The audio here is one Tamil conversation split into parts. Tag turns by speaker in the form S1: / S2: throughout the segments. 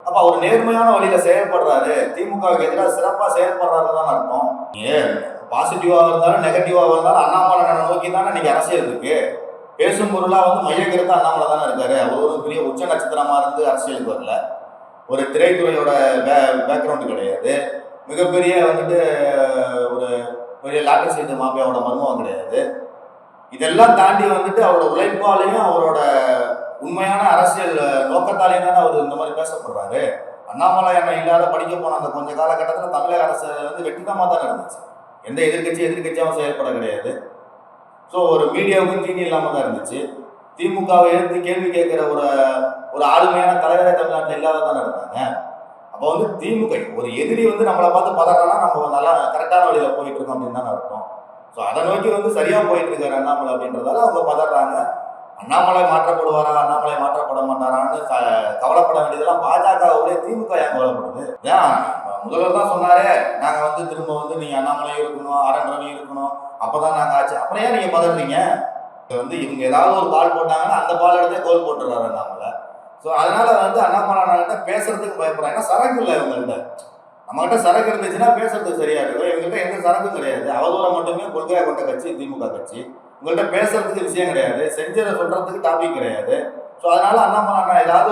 S1: அப்ப அவர் நேர்மையான வழியில செயல்படுறாரு, திமுகவுக்கு எதிராக சிறப்பா செயல்படுறாருன்னு தான் அர்த்தம். பாசிட்டிவா இருந்தாலும் நெகட்டிவா இருந்தாலும் அண்ணாமலை நோக்கி தானே இன்னைக்கு அரசியல் இருக்கு. பேசும் பொருளா மையக்கருத்து அண்ணாமலை தானே இருக்காரு. அவர் ஒரு பெரிய உச்ச நட்சத்திரமா இருந்து அரசியலுக்கு வரல. ஒரு திரைத்துறையோட பேக்ரவுண்ட் கிடையாது. மிகப்பெரிய ஒரு பெரிய லாட்டரி சீட்டு மாப்பியாவோட மர்மம் கிடையாது. இதெல்லாம் தாண்டி அவரோட உழைப்பாலையும் அவரோட உண்மையான அரசியல் நோக்கத்தாலையும் தானே அவர் இந்த மாதிரி பேசப்படுறாரு. அண்ணாமலை எண்ணம் இல்லாத படிக்க போன அந்த கொஞ்ச காலகட்டத்தில் தமிழக அரசு வெற்றிடமா தான் இருந்துச்சு. எந்த எதிர்கட்சியாகவும் செயல்பட கிடையாது. ஸோ ஒரு மீடியாவுக்கும் தீனி இல்லாம தான் இருந்துச்சு. திமுகவை எடுத்து கேள்வி கேட்கிற ஒரு ஆளுமையான தலைவரை தமிழ்நாட்டில் இல்லாத தானே இருந்தாங்க. அப்போ திமுக ஒரு எதிரி நம்மளை பார்த்து பதறானா நம்ம நல்லா கரெக்டான வழியில போயிட்டு இருக்கோம் அப்படின்னு தானே அர்த்தம். ஸோ அதை நோக்கி சரியா போயிட்டு இருக்காரு அண்ணாமலை அப்படின்றதால அவங்க பதறாங்க. அண்ணாமலை மாற்றப்படுவாரா, அண்ணாமலை மாற்றப்பட மாட்டாரான்னு கவலைப்பட வேண்டியதெல்லாம் பாஜகவுடைய திமுக ஏன் கவலைப்படுது? ஏன் முதல்வர் தான் சொன்னாரே, நாங்க திரும்ப நீங்க அண்ணாமலையும் இருக்கணும், ஆர்.என். ரவி இருக்கணும், அப்பதான் நாங்க ஆச்சு. அப்புறம் ஏன் நீங்க பதறீங்க? இவங்க ஏதாவது ஒரு பால் போட்டாங்கன்னா அந்த பால் எடுத்தே கோல் போட்டுறாரு அண்ணாமலை. ஸோ அதனால அண்ணாமலை பேசுறதுக்கு பயப்படுறாங்க. ஏன்னா சரக்கு இல்லை இவங்கள்ட்ட. நம்மகிட்ட சரக்கு இருந்துச்சுன்னா பேசுறதுக்கு சரியா இருக்கும். இவங்ககிட்ட எந்த சரக்கும் கிடையாது. அவதூறம் மட்டுமே கொள்கையா கொண்ட கட்சி திமுக கட்சி. உங்கள்கிட்ட பேசுறதுக்கு விஷயம் கிடையாது, செஞ்சதை சொல்றதுக்கு டாபிக் கிடையாது. ஸோ அதனால அண்ணாமலை ஏதாவது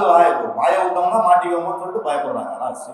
S1: வாய விட்டோம்னா மாட்டிக்குவோம்னு சொல்லிட்டு பயப்படுறாங்க.